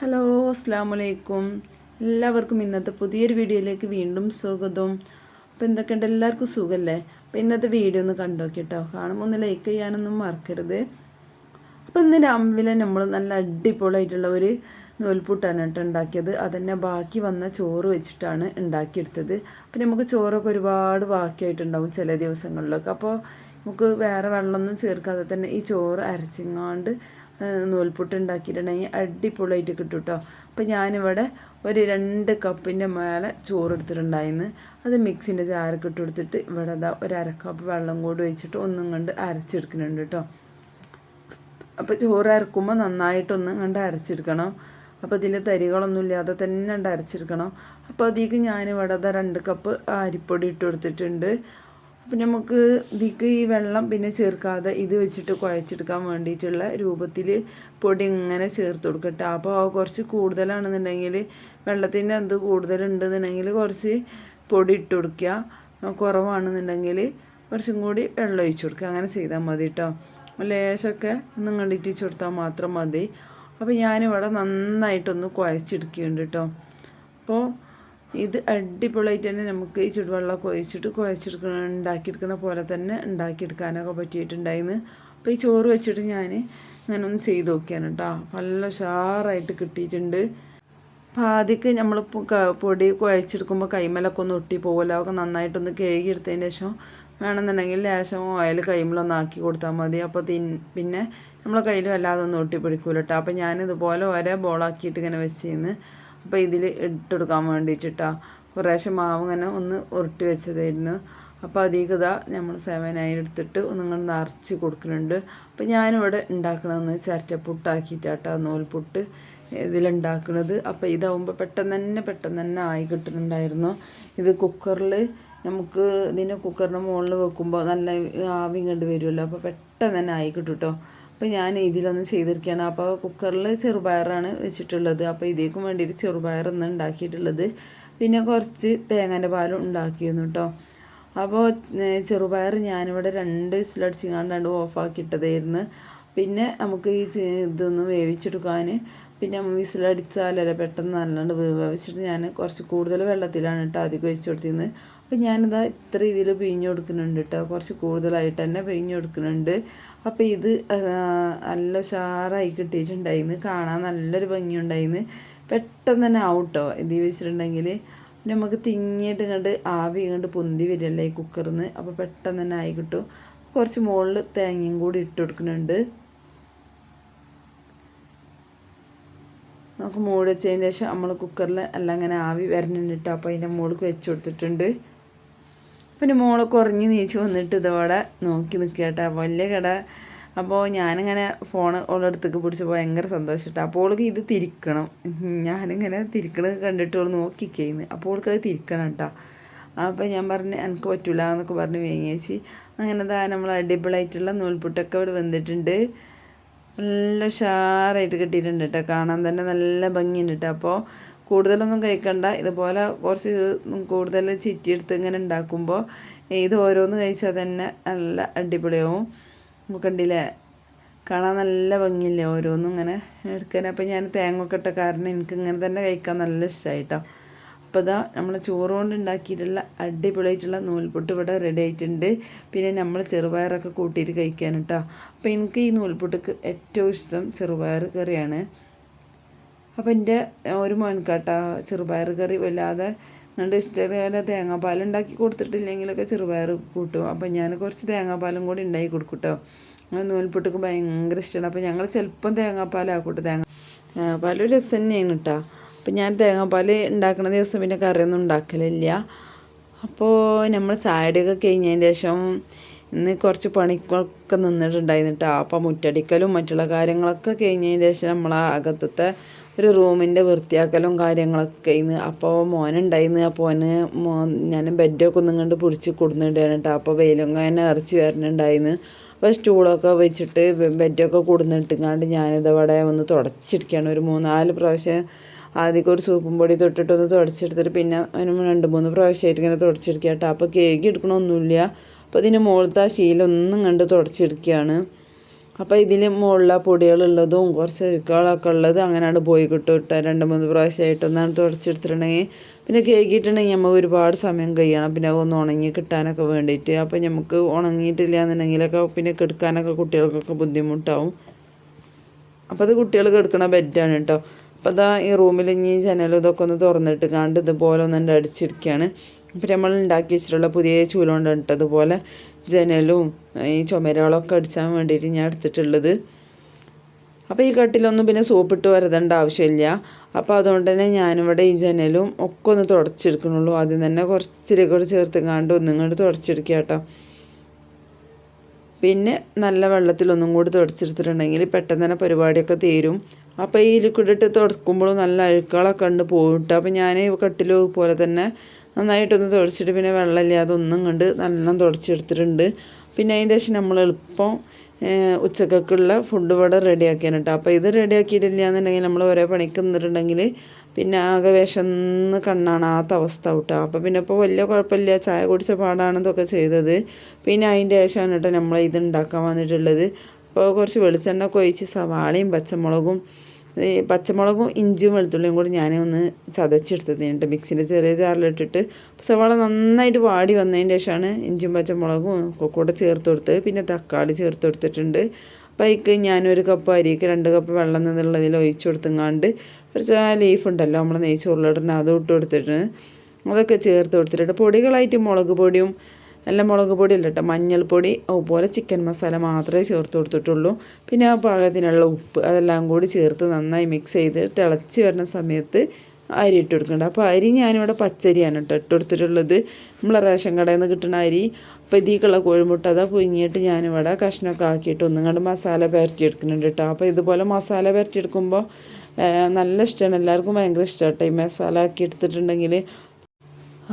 Hello അസ്സാം വലൈക്കും. എല്ലാവർക്കും ഇന്നത്തെ പുതിയൊരു വീഡിയോയിലേക്ക് വീണ്ടും സ്വാഗതം. അപ്പോൾ എന്തൊക്കെയുണ്ട്, എല്ലാവർക്കും സുഖമല്ലേ? അപ്പോൾ ഇന്നത്തെ വീഡിയോ ഒന്ന് കണ്ടു നോക്കിട്ടോ. കാണുമ്പോൾ ഒന്ന് ലൈക്ക് ചെയ്യാനൊന്നും മറക്കരുത്. അപ്പോൾ ഇന്ന് രാവിലെ നമ്മൾ നല്ല അടിപൊളിയായിട്ടുള്ള ഒരു നൂൽപുട്ടാണ് കേട്ടോ ഉണ്ടാക്കിയത്. അതന്നെ ബാക്കി വന്ന ചോറ് വെച്ചിട്ടാണ് ഉണ്ടാക്കിയെടുത്തത്. അപ്പോൾ നമുക്ക് ചോറൊക്കെ ഒരുപാട് ബാക്കിയായിട്ടുണ്ടാവും ചില ദിവസങ്ങളിലൊക്കെ. അപ്പോൾ നമുക്ക് വേറെ വെള്ളമൊന്നും ചേർക്കാതെ തന്നെ ഈ ചോറ് അരച്ചിങ്ങാണ്ട് നൂൽപുട്ട് ഉണ്ടാക്കിയിട്ടുണ്ടെങ്കിൽ അടിപൊളിയായിട്ട് കിട്ടും കേട്ടോ. അപ്പോൾ ഞാനിവിടെ ഒരു 2 കപ്പിൻ്റെ മേലെ ചോറ് എടുത്തിട്ടുണ്ടായിരുന്നു. അത് മിക്സിൻ്റെ ജാരൊക്കെ ഇട്ട് കൊടുത്തിട്ട് ഇവിടെ ഒരു 1/2 കപ്പ് വെള്ളം കൂടി ഒഴിച്ചിട്ട് ഒന്നും കണ്ട് അരച്ചെടുക്കുന്നുണ്ട് കേട്ടോ. അപ്പോൾ ചോറ് അരക്കുമ്പോൾ നന്നായിട്ടൊന്നും കണ്ട് അരച്ചെടുക്കണം. അപ്പോൾ ഇതിൽ തരികളൊന്നും ഇല്ലാതെ തന്നെ കണ്ട് അരച്ചെടുക്കണം. അപ്പോൾ അതിലേക്ക് ഞാനിവിടെ 2 കപ്പ് അരിപ്പൊടി ഇട്ട് കൊടുത്തിട്ടുണ്ട്. അപ്പം നമുക്ക് ഇതിക്ക് ഈ വെള്ളം പിന്നെ ചേർക്കാതെ ഇത് വെച്ചിട്ട് കുഴച്ചെടുക്കാൻ വേണ്ടിയിട്ടുള്ള രൂപത്തിൽ പൊടി ഇങ്ങനെ ചേർത്ത് കൊടുക്കട്ടെ. അപ്പോൾ കുറച്ച് കൂടുതലാണെന്നുണ്ടെങ്കിൽ വെള്ളത്തിൻ്റെ എന്ത് കൂടുതലുണ്ടെന്നുണ്ടെങ്കിൽ കുറച്ച് പൊടി ഇട്ട് കൊടുക്കുക, കുറവാണെന്നുണ്ടെങ്കിൽ കുറച്ചും കൂടി വെള്ളം ഒഴിച്ച് കൊടുക്കുക. അങ്ങനെ ചെയ്താൽ മതി കേട്ടോ. ലേശമൊക്കെ ഒന്നും കണ്ടിട്ട് കൊടുത്താൽ മാത്രം മതി. അപ്പോൾ ഞാനിവിടെ നന്നായിട്ടൊന്ന് കുഴച്ചെടുക്കുന്നുണ്ട് കേട്ടോ. അപ്പോൾ ഇത് അടിപൊളിയായിട്ട് തന്നെ നമുക്ക് ഈ ചുടുവെള്ളമൊക്കെ ഒഴിച്ചിട്ട് ഉണ്ടാക്കിയെടുക്കുന്ന പോലെ തന്നെ ഉണ്ടാക്കിയെടുക്കാനൊക്കെ പറ്റിയിട്ടുണ്ടായിരുന്നു. അപ്പോൾ ഈ ചോറ് വെച്ചിട്ട് ഞാൻ ഇങ്ങനെ ഒന്ന് ചെയ്ത് നോക്കിയാണ് കേട്ടോ. നല്ല ഉഷാറായിട്ട് കിട്ടിയിട്ടുണ്ട്. അപ്പോൾ ആദ്യമൊക്കെ നമ്മൾ പൊടി കുഴച്ചെടുക്കുമ്പോൾ കൈമലൊക്കെ ഒന്ന് ഒട്ടി പോകുമല്ലോ. അതൊക്കെ നന്നായിട്ടൊന്ന് കഴുകിയെടുത്തതിന് ശേഷം വേണമെന്നുണ്ടെങ്കിൽ ലേശം ഓയിൽ കൈമലൊന്ന് ആക്കി കൊടുത്താൽ മതി. അപ്പോൾ പിന്നെ നമ്മളെ കയ്യിലും അല്ലാതെ ഒന്നും ഒട്ടി പിടിക്കൂല കേട്ടോ. അപ്പോൾ ഞാനിതുപോലെ ഒരേ ബോളാക്കിയിട്ട് ഇങ്ങനെ വെച്ചിരുന്ന് അപ്പോൾ ഇതിൽ ഇട്ടെടുക്കാൻ വേണ്ടിയിട്ടാ കുറേശ്ശെ മാവ് ഇങ്ങനെ ഒന്ന് ഉരുട്ടി വെച്ചതായിരുന്നു. അപ്പോൾ അതിലേക്ക് നമ്മൾ 7 എടുത്തിട്ട് ഒന്നിങ്ങനെ നിറച്ച് കൊടുക്കുന്നുണ്ട്. അപ്പോൾ ഞാനിവിടെ ഉണ്ടാക്കണമെന്ന് ചിരട്ടപ്പുട്ടാക്കിയിട്ടാട്ടോ നൂൽപുട്ട് ഇതിലുണ്ടാക്കുന്നത്. അപ്പോൾ ഇതാവുമ്പോൾ പെട്ടെന്ന് തന്നെ ആയി കിട്ടുന്നുണ്ടായിരുന്നു. ഇത് കുക്കറിൽ നമുക്ക് കുക്കറിൻ്റെ മുകളിൽ വെക്കുമ്പോൾ നല്ല ആവി കണ്ട് വരുമല്ലോ. അപ്പോൾ പെട്ടെന്ന് തന്നെ ആയി കിട്ടും കേട്ടോ. അപ്പോൾ ഞാൻ ഇതിലൊന്ന് ചെയ്തിരിക്കുകയാണ്. അപ്പോൾ കുക്കറിൽ ചെറുപയറാണ് വെച്ചിട്ടുള്ളത്. അപ്പോൾ ഇതിലേക്കും വേണ്ടിയിട്ട് ചെറുപയറൊന്ന് ഉണ്ടാക്കിയിട്ടുള്ളത്. പിന്നെ കുറച്ച് തേങ്ങേൻ്റെ പാലും ഉണ്ടാക്കിയിരുന്നു കേട്ടോ. അപ്പോൾ ചെറുപയർ ഞാനിവിടെ 2 വിസിലടിച്ചിങ്ങാണ്ട് ഓഫാക്കിയിട്ടതായിരുന്നു. പിന്നെ നമുക്ക് ഈ ഇതൊന്ന് വേവിച്ചെടുക്കാൻ പിന്നെ വിസിലടിച്ചാലല്ലേ പെട്ടെന്ന് നല്ലോണം വേവിച്ചിട്ട് ഞാൻ കുറച്ച് കൂടുതൽ വെള്ളത്തിലാണ് കേട്ടോ അധികം ഒഴിച്ച് കൊടുത്തിരുന്നത്. അപ്പോൾ ഞാനിതാ ഇത്ര രീതിയിൽ പിഴിഞ്ഞ് കൊടുക്കുന്നുണ്ട് കേട്ടോ. കുറച്ച് കൂടുതലായിട്ട് തന്നെ പിഴിഞ്ഞ് കൊടുക്കുന്നുണ്ട്. അപ്പോൾ ഇത് നല്ല ഉഷാറായി കിട്ടിയിട്ടുണ്ടായിരുന്നു. കാണാൻ നല്ലൊരു ഭംഗിയുണ്ടായിരുന്നു. പെട്ടെന്ന് തന്നെ ആവും കേട്ടോ ഇത് വെച്ചിട്ടുണ്ടെങ്കിൽ. പിന്നെ നമുക്ക് തിങ്ങിയിട്ട് കണ്ട് ആവി കണ്ട് പൊന്തി വരില്ലേ ഈ കുക്കറിൽ നിന്ന്. അപ്പോൾ പെട്ടെന്ന് തന്നെ ആയി കിട്ടും. കുറച്ച് മുകളിൽ തേങ്ങയും കൂടി ഇട്ട് കൊടുക്കുന്നുണ്ട്. നമുക്ക് മൂടി വെച്ചതിന് ശേഷം നമ്മൾ കുക്കറിൽ എല്ലാം ഇങ്ങനെ ആവി വരണുണ്ട്. അപ്പോൾ അതിൻ്റെ മുകളിൽ വെച്ച് കൊടുത്തിട്ടുണ്ട്. പിന്നെ മോളെ കുറഞ്ഞ് നീച്ച് വന്നിട്ട് ഇതോടെ നോക്കി നിൽക്കുക കേട്ടോ. വലിയ കട. അപ്പോൾ ഞാനിങ്ങനെ ഫോണ് ഓളടുത്തേക്ക് പിടിച്ചപ്പോൾ ഭയങ്കര സന്തോഷിട്ടാ. അപ്പോൾ ഓൾക്ക് ഇത് തിരിക്കണം. ഞാനിങ്ങനെ തിരിക്കണത് കണ്ടിട്ട് ഓൾ നോക്കിക്കുന്നു. അപ്പോൾ ഓൾക്കത് തിരിക്കണം കേട്ടോ. അപ്പോൾ ഞാൻ പറഞ്ഞ് എനിക്ക് പറ്റില്ല എന്നൊക്കെ പറഞ്ഞ് വേങ്ങിയേച്ചി. അങ്ങനെ നമ്മൾ അടിപൊളിയായിട്ടുള്ള നൂൽപുട്ടൊക്കെ ഇവിടെ വന്നിട്ടുണ്ട്. നല്ല ഉഷാറായിട്ട് കിട്ടിയിട്ടുണ്ട് കേട്ടോ. കാണാൻ തന്നെ നല്ല ഭംഗിയുണ്ട് കേട്ടോ. അപ്പോൾ കൂടുതലൊന്നും കഴിക്കണ്ട. ഇതുപോലെ കുറച്ച് കൂടുതൽ ചിറ്റിയെടുത്ത് ഇങ്ങനെ ഉണ്ടാക്കുമ്പോൾ ഇത് ഓരോന്ന് കഴിച്ചാൽ തന്നെ നല്ല അടിപൊളിയാവും. കണ്ടില്ലേ, കാണാൻ നല്ല ഭംഗിയില്ലേ ഓരോന്നും ഇങ്ങനെ എടുക്കാൻ. അപ്പോൾ ഞാൻ തേങ്ങ ഒക്കെ ഇട്ട കാരണം എനിക്ക് ഇങ്ങനെ തന്നെ കഴിക്കാൻ നല്ല ഇഷ്ടമായിട്ടോ. അപ്പോൾ നമ്മൾ ചോറ് കൊണ്ട് ഉണ്ടാക്കിയിട്ടുള്ള അടിപൊളിയായിട്ടുള്ള നൂൽപുട്ട് ഇവിടെ റെഡി ആയിട്ടുണ്ട്. പിന്നെ നമ്മൾ ചെറുപയറൊക്കെ കൂട്ടിയിട്ട് കഴിക്കാൻ കേട്ടോ. അപ്പോൾ എനിക്ക് ഈ നൂൽപുട്ടിക്ക് ഏറ്റവും ഇഷ്ടം ചെറുപയർ കറിയാണ്. അപ്പോൾ എൻ്റെ ഒരു മോൻകാട്ടാ ചെറുപയർ കറി വല്ലാതെ കണ്ട് ഇഷ്ടമല്ല. തേങ്ങാപ്പാലുണ്ടാക്കി കൊടുത്തിട്ടില്ലെങ്കിലൊക്കെ ചെറുപയർ കൂട്ടും. അപ്പോൾ ഞാൻ കുറച്ച് തേങ്ങാപ്പാലും കൂടി ഉണ്ടാക്കി കൊടുക്കും കേട്ടോ. നൂൽപുട്ടിക്ക് ഭയങ്കര ഇഷ്ടമാണ്. അപ്പോൾ ഞങ്ങൾ ചിലപ്പം തേങ്ങാപ്പാലാക്കൂട്ടോ. തേങ്ങാപ്പാൽ ഒരു രസം തന്നെയാണ് കേട്ടോ. അപ്പോൾ ഞാൻ തേങ്ങാപ്പാൽ ഉണ്ടാക്കുന്ന ദിവസം പിന്നെ കറിയൊന്നും ഉണ്ടാക്കലില്ല. അപ്പോൾ നമ്മൾ ചായയുടെയൊക്കെ കഴിഞ്ഞതിന് ശേഷം ഇന്ന് കുറച്ച് പണികളൊക്കെ നിന്നിട്ടുണ്ടായിരുന്നു കേട്ടോ. അപ്പോൾ മുറ്റടിക്കലും മറ്റുള്ള കാര്യങ്ങളൊക്കെ കഴിഞ്ഞതിന് ശേഷം നമ്മൾ അകത്തത്തെ ഒരു റൂമിൻ്റെ വൃത്തിയാക്കലും കാര്യങ്ങളൊക്കെ ഇന്ന്. അപ്പോൾ മോനുണ്ടായിരുന്നു. അപ്പോൾ ഞാൻ ബെഡൊക്കെ ഒന്നും കണ്ട് പിടിച്ച് കൊടുന്നിട്ടാണ് കേട്ടോ. അപ്പോൾ വെയിലും അങ്ങനെ ഇറച്ചി വരണുണ്ടായിരുന്നു. അപ്പോൾ സ്റ്റൂളൊക്കെ വെച്ചിട്ട് ബെഡൊക്കെ കൊടുന്നിട്ടിങ്ങാണ്ട് ഞാനിതവിടെ ഒന്ന് തുടച്ചിരിക്കുകയാണ്. ഒരു 3-4 പ്രാവശ്യം ആദ്യമൊക്കെ ഒരു സൂപ്പും പൊടി തൊട്ടിട്ടൊന്ന് തുടച്ചെടുത്തിട്ട് പിന്നെ 2-3 പ്രാവശ്യമായിട്ട് ഇങ്ങനെ തുടച്ചെടുക്കുക കേട്ടോ. അപ്പോൾ കേക്ക് എടുക്കണമൊന്നുമില്ല. അപ്പോൾ ഇതിൻ്റെ മുകളിലത്തെ ആ ശീലം ഒന്നും കണ്ട് തുടച്ചെടുക്കുകയാണ്. അപ്പോൾ ഇതിൽ മുകളിലെ പൊടികളുള്ളതും കുറച്ച് അഴുക്കുകളൊക്കെ ഉള്ളത് അങ്ങനെയാണ് പോയി കിട്ടും ഇട്ടാൽ 2-3 പ്രാവശ്യമായിട്ടൊന്നാണ് തുടച്ചെടുത്തിട്ടുണ്ടെങ്കിൽ പിന്നെ കേക്കിയിട്ടുണ്ടെങ്കിൽ നമുക്ക് ഒരുപാട് സമയം കഴിയണം പിന്നെ ഒന്ന് ഉണങ്ങി കിട്ടാനൊക്കെ വേണ്ടിയിട്ട്. അപ്പോൾ നമുക്ക് ഉണങ്ങിയിട്ടില്ല എന്നുണ്ടെങ്കിലൊക്കെ പിന്നെ കെടുക്കാനൊക്കെ കുട്ടികൾക്കൊക്കെ ബുദ്ധിമുട്ടാവും. അപ്പോൾ അത് കുട്ടികൾ കിടക്കണ ബെഡാണ് കേട്ടോ. അപ്പോൾ അതാ ഈ റൂമിൽ ഇനി ജനലും ഇതൊക്കെ ഒന്ന് തുറന്നിട്ട് കണ്ട് ഇതുപോലെ ഒന്നുണ്ട് അടിച്ചിരിക്കുകയാണ്. അപ്പോൾ നമ്മൾ ഉണ്ടാക്കി വെച്ചിട്ടുള്ള പുതിയ ചൂലുകൊണ്ട് ഇട്ടതുപോലെ ജനലും ഈ ചുമരുകളൊക്കെ അടിച്ചാൻ വേണ്ടിയിട്ട് ഞാൻ എടുത്തിട്ടുള്ളത്. അപ്പോൾ ഈ കട്ടിലൊന്നും പിന്നെ സോപ്പിട്ട് വരതേണ്ട ആവശ്യമില്ല. അപ്പോൾ അതുകൊണ്ട് തന്നെ ഞാനിവിടെ ഈ ജനലും ഒക്കെ ഒന്ന് തുടച്ചെടുക്കണുള്ളൂ. ആദ്യം തന്നെ കുറച്ചിലേക്ക് ചേർത്ത് കണ്ട് ഒന്നിങ്ങോട്ട് തുടച്ചെടുക്കുക കേട്ടോ. പിന്നെ നല്ല വെള്ളത്തിലൊന്നും കൂടി തുടച്ചെടുത്തിട്ടുണ്ടെങ്കിൽ പെട്ടെന്ന് തന്നെ പരിപാടിയൊക്കെ തീരും. അപ്പോൾ ഈ ലിക്വിഡ് ഇട്ട് തുടക്കുമ്പോഴും നല്ല അഴുക്കുകളൊക്കെ ഉണ്ട് പോയിട്ട്. അപ്പോൾ ഞാൻ കട്ടിൽ പോലെ തന്നെ നന്നായിട്ടൊന്ന് തുടച്ചിട്ട് പിന്നെ വെള്ളമില്ലാതെ ഒന്നും കണ്ട് നല്ലോണം തുടച്ചെടുത്തിട്ടുണ്ട്. പിന്നെ അതിൻ്റെ ശേഷം നമ്മൾ എളുപ്പം ഉച്ചക്കൊക്കെയുള്ള ഫുഡ് ഇവിടെ റെഡിയാക്കിയാണ് കേട്ടോ. അപ്പോൾ ഇത് റെഡിയാക്കിയിട്ടില്ല എന്നുണ്ടെങ്കിൽ നമ്മൾ ഓരോ പണിക്ക് നിന്നിട്ടുണ്ടെങ്കിൽ പിന്നെ ആകെ വിശന്ന് കണ്ണാണാത്ത അവസ്ഥ കേട്ടോ. അപ്പോൾ പിന്നെ ഇപ്പോൾ വലിയ കുഴപ്പമില്ല, ചായ കുടിച്ച പാടാണെന്നൊക്കെ ചെയ്തത്. പിന്നെ അതിൻ്റെ ശേഷമാണ് കേട്ടോ നമ്മൾ ഇത് ഉണ്ടാക്കാൻ വന്നിട്ടുള്ളത്. അപ്പോൾ കുറച്ച് വെളിച്ചെണ്ണ ഒക്കെ ഒഴിച്ച് സവാളയും പച്ചമുളകും ഇഞ്ചിയും വെളുത്തുള്ളിയും കൂടി ഞാനൊന്ന് ചതച്ചെടുത്തത് മിക്സിൻ്റെ ചെറിയ ജാറിലിട്ടിട്ട് സവാള നന്നായിട്ട് വാടി വന്നതിന് ശേഷമാണ് ഇഞ്ചിയും പച്ചമുളകും ഒക്കെ കൂടെ ചേർത്ത് കൊടുത്തത്. പിന്നെ തക്കാളി ചേർത്ത് കൊടുത്തിട്ടുണ്ട്. അപ്പോൾ അതിക്ക് ഞാനൊരു കപ്പ് അരിക്ക് 2 കപ്പ് വെള്ളം എന്നുള്ളതിൽ ഒഴിച്ചു കൊടുത്തങ്ങാണ്ട് കുറച്ച് ലീഫ് ഉണ്ടല്ലോ നമ്മൾ നെയ്ച്ചോറിലിടുന്ന അതും ഇട്ട് കൊടുത്തിട്ട് അതൊക്കെ ചേർത്ത് കൊടുത്തിട്ടുണ്ട്. പൊടികളായിട്ട് മുളക് പൊടിയും എല്ലാം മുളക് പൊടി അല്ല കേട്ടോ, മഞ്ഞൾപ്പൊടി അതുപോലെ ചിക്കൻ മസാല മാത്രമേ ചേർത്ത് കൊടുത്തിട്ടുള്ളൂ. പിന്നെ ആ പാകത്തിനുള്ള ഉപ്പ് അതെല്ലാം കൂടി ചേർത്ത് നന്നായി മിക്സ് ചെയ്ത് തിളച്ച് വരുന്ന സമയത്ത് അരി ഇട്ട് കൊടുക്കുന്നുണ്ട്. അപ്പോൾ അരി ഞാനിവിടെ പച്ചരിയാണ് കേട്ടോ ഇട്ട് കൊടുത്തിട്ടുള്ളത്, നമ്മളെ റേഷൻ കടയിൽ നിന്ന് കിട്ടുന്ന അരി. അപ്പോൾ ഇതിലേക്കുള്ള കോഴിമുട്ട അതാ പുഴുങ്ങിയിട്ട് ഞാനിവിടെ കഷ്ണമൊക്കെ ആക്കിയിട്ട് ഒന്നുകൊണ്ട് മസാല പുരട്ടി എടുക്കുന്നുണ്ട് കേട്ടോ. അപ്പോൾ ഇതുപോലെ മസാല പുരട്ടി എടുക്കുമ്പോൾ നല്ല ഇഷ്ടമാണ്, എല്ലാവർക്കും ഭയങ്കര ഇഷ്ടമാണ് കേട്ടോ ഈ മസാല ആക്കി എടുത്തിട്ടുണ്ടെങ്കിൽ.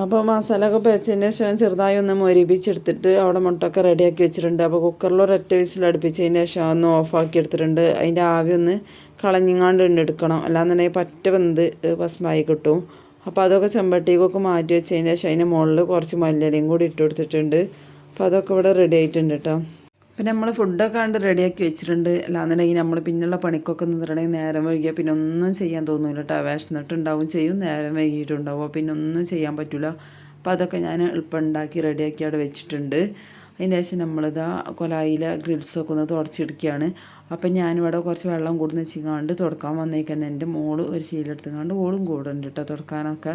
അപ്പോൾ മസാല ഒക്കെ പേച്ചതിന് ശേഷം ചെറുതായി ഒന്ന് മൊരിപ്പിച്ചെടുത്തിട്ട് അവിടെ മുട്ടൊക്കെ റെഡിയാക്കി വെച്ചിട്ടുണ്ട്. അപ്പോൾ കുക്കറിൽ ഒരൊറ്റ വിസിലടുപ്പിച്ചതിന് ശേഷം ഒന്ന് ഓഫാക്കി എടുത്തിട്ടുണ്ട്. അതിൻ്റെ ആവി ഒന്ന് കളഞ്ഞിങ്ങാണ്ട് എടുക്കണം, അല്ലാന്നുണ്ടെങ്കിൽ പറ്റ വെന്ത് ഭസ്മായി കിട്ടും. അപ്പോൾ അതൊക്കെ ചെമ്പട്ടിക്കൊക്കെ മാറ്റി വെച്ചതിന് ശേഷം അതിൻ്റെ മുകളിൽ കുറച്ച് മല്ലിയിലയും കൂടി ഇട്ട് കൊടുത്തിട്ടുണ്ട്. അപ്പോൾ അതൊക്കെ ഇവിടെ റെഡി ആയിട്ടുണ്ട് കേട്ടോ. പിന്നെ നമ്മൾ ഫുഡൊക്കെ കണ്ട് റെഡിയാക്കി വെച്ചിട്ടുണ്ട്. അല്ലാന്നുണ്ടെങ്കിൽ നമ്മൾ പിന്നുള്ള പണിക്കൊക്കെ നിന്നിട്ടുണ്ടെങ്കിൽ നേരം വൈകിയാൽ പിന്നെ ഒന്നും ചെയ്യാൻ തോന്നില്ല കേട്ടോ. വിശന്നിട്ടുണ്ടാവും ചെയ്യും, നേരം വൈകിയിട്ടുണ്ടാവും, പിന്നെ ഒന്നും ചെയ്യാൻ പറ്റില്ല. അപ്പോൾ അതൊക്കെ ഞാൻ എളുപ്പം ഉണ്ടാക്കി റെഡിയാക്കി അവിടെ വെച്ചിട്ടുണ്ട്. അതിന് ശേഷം നമ്മളിതാ കൊലായിലെ ഗ്രിൽസൊക്കെ ഒന്ന് തുടച്ചെടുക്കുകയാണ്. അപ്പം ഞാനിവിടെ കുറച്ച് വെള്ളം കൂടുന്ന വെച്ചിങ്ങാണ്ട് തുടക്കാൻ വന്നേക്കന്നെ എൻ്റെ മോള് ഒരു ശീലെടുത്തുങ്ങാണ്ട് ഓളും കൂടെ ഉണ്ട് കേട്ടോ തുടക്കാനൊക്കെ.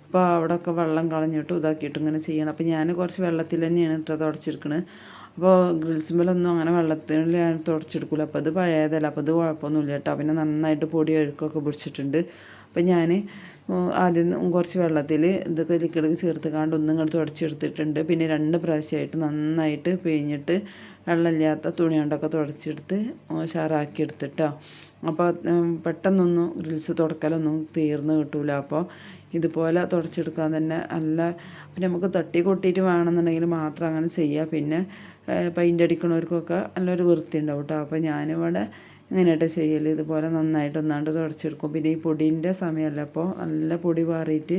അപ്പോൾ അവിടെയൊക്കെ വെള്ളം കളഞ്ഞിട്ട് ഇതാക്കിയിട്ട് ഇങ്ങനെ ചെയ്യണം. അപ്പോൾ ഞാൻ കുറച്ച് വെള്ളത്തിൽ തന്നെയാണ് കേട്ടോ തുടച്ചെടുക്കുന്നത്. അപ്പോൾ ഗ്രിൽസുമ്മലൊന്നും അങ്ങനെ വെള്ളത്തിൽ ഞാൻ തുടച്ചെടുക്കില്ല. അപ്പോൾ അത് പഴയതല്ല, അപ്പോൾ അത് കുഴപ്പമൊന്നുമില്ല കേട്ടോ. പിന്നെ നന്നായിട്ട് പൊടി അഴുക്കൊക്കെ പിടിച്ചിട്ടുണ്ട്. അപ്പോൾ ഞാൻ ആദ്യം കുറച്ച് വെള്ളത്തിൽ ഇതൊക്കെ ലിക്വിഡ് ചേർത്ത് ഒന്നും ഇങ്ങോട്ട് തുടച്ചെടുത്തിട്ടുണ്ട്. പിന്നെ 2 പ്രാവശ്യമായിട്ട് നന്നായിട്ട് പിഴിഞ്ഞിട്ട് വെള്ളമില്ലാത്ത തുണി കൊണ്ടൊക്കെ തുടച്ചെടുത്ത് ഉഷാറാക്കി എടുത്തിട്ടോ. അപ്പോൾ പെട്ടെന്നൊന്നും ഗ്രിൽസ് തുടക്കലൊന്നും തീർന്ന് കിട്ടൂല. അപ്പോൾ ഇതുപോലെ തുടച്ചെടുക്കാൻ തന്നെ നല്ല, പിന്നെ നമുക്ക് തട്ടി കൊട്ടിയിട്ട് വേണമെന്നുണ്ടെങ്കിൽ മാത്രം അങ്ങനെ ചെയ്യുക. പിന്നെ പെയിൻ്റ് അടിക്കണവർക്കൊക്കെ നല്ലൊരു വൃത്തി ഉണ്ടാവും കേട്ടോ. അപ്പോൾ ഞാനിവിടെ ഇങ്ങനെയായിട്ട് ചെയ്യൽ, ഇതുപോലെ നന്നായിട്ട് ഒന്നാണ്ട് തുടച്ചെടുക്കും. പിന്നെ ഈ പൊടീൻ്റെ സമയമല്ല, അപ്പോൾ നല്ല പൊടി പാറിയിട്ട്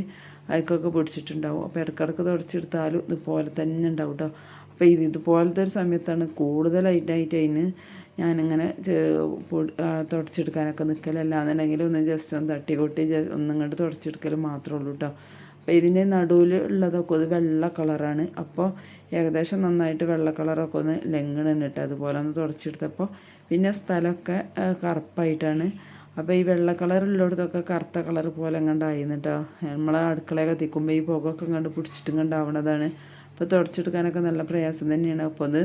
അതിക്കൊക്കെ പിടിച്ചിട്ടുണ്ടാവും. അപ്പോൾ ഇടയ്ക്കിടയ്ക്ക് തുടച്ചെടുത്താലും ഇതുപോലെ തന്നെ ഉണ്ടാവും കേട്ടോ. അപ്പോൾ ഇതുപോലത്തെ ഒരു സമയത്താണ് കൂടുതലായിട്ട് അതിന് ഞാനിങ്ങനെ തുടച്ചെടുക്കാനൊക്കെ നിൽക്കലല്ലാന്നുണ്ടെങ്കിൽ ഒന്ന് ജസ്റ്റ് ഒന്ന് തട്ടി കൊട്ടി ഒന്നിങ്ങോട്ട് തുടച്ചെടുക്കൽ മാത്രമേ ഉള്ളൂ കേട്ടോ. അപ്പോൾ ഇതിൻ്റെ നടുവിൽ ഉള്ളതൊക്കെ ഒരു വെള്ള കളറാണ്. അപ്പോൾ ഏകദേശം നന്നായിട്ട് വെള്ള കളറൊക്കെ ഒന്ന് ലെങ്ങണുണ്ട് കേട്ടോ. അതുപോലെ ഒന്ന് തുടച്ചെടുത്തപ്പോൾ പിന്നെ സ്ഥലമൊക്കെ കറുപ്പായിട്ടാണ്. അപ്പോൾ ഈ വെള്ള കളറുള്ളിടത്തൊക്കെ കറുത്ത കളർ പോലെ കണ്ടായിരുന്നു കേട്ടോ. നമ്മളെ അടുക്കളയൊക്കെ എത്തിക്കുമ്പോൾ ഈ പുകയൊക്കെ കണ്ട് പിടിച്ചിട്ടും കണ്ടാവണതാണ്. അപ്പോൾ തുടച്ചെടുക്കാനൊക്കെ നല്ല പ്രയാസം തന്നെയാണ്. അപ്പോൾ അത്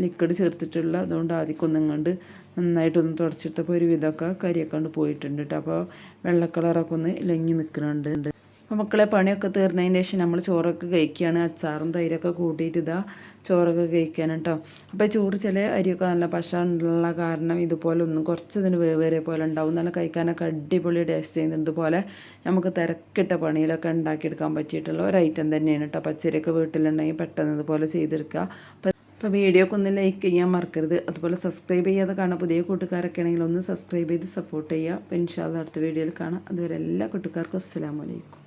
ലിക്വിഡ് ചേർത്തിട്ടുള്ള അതുകൊണ്ട് ആദ്യമൊന്നും കണ്ട് നന്നായിട്ടൊന്ന് തുടച്ചെടുത്തപ്പോൾ ഒരു വിധമൊക്കെ കരിയൊക്കെ കൊണ്ട് പോയിട്ടുണ്ട് കേട്ടോ. അപ്പോൾ വെള്ള കളറൊക്കെ ഒന്ന് ലങ്ങി നിൽക്കുന്നുണ്ട്. അപ്പോൾ മക്കളെ പണിയൊക്കെ തീർന്നതിന് ശേഷം നമ്മൾ ചോറൊക്കെ കഴിക്കുകയാണ്. അച്ചാറും തൈരൊക്കെ കൂട്ടിയിട്ട് ഇതാ ചോറൊക്കെ കഴിക്കാണ് കേട്ടോ. അപ്പോൾ ചോറ് ചില അരിയൊക്കെ നല്ല പശയുള്ള കാരണം ഇതുപോലെ ഒന്നും കുറച്ചതിന് വേറെ പോലെ ഉണ്ടാവും. നല്ല കഴിക്കാനൊക്കെ അടിപൊളി ടേസ്റ്റ് ചെയ്യുന്നത്. ഇതുപോലെ നമുക്ക് തിരക്കിട്ട പണിയിലൊക്കെ ഉണ്ടാക്കിയെടുക്കാൻ പറ്റിയിട്ടുള്ള ഒരു ഐറ്റം തന്നെയാണ് കേട്ടോ. പച്ചരിയൊക്കെ വീട്ടിലുണ്ടെങ്കിൽ പെട്ടെന്ന് ഇതുപോലെ ചെയ്തെടുക്കുക. അപ്പോൾ വീഡിയോക്ക് ഒന്ന് ലൈക്ക് ചെയ്യാൻ മറക്കരുത്. അതുപോലെ സബ്സ്ക്രൈബ് ചെയ്യാതെ കാണാം. പുതിയ കൂട്ടുകാരൊക്കെ ആണെങ്കിൽ ഒന്ന് സബ്സ്ക്രൈബ് ചെയ്ത് സപ്പോർട്ട് ചെയ്യുക. അപ്പോൾ ഇൻഷാ അല്ലാഹ് അടുത്ത വീഡിയോയിൽ കാണാം. അതുവരെ എല്ലാ കൂട്ടുകാർക്കും അസ്സലാമു അലൈക്കും.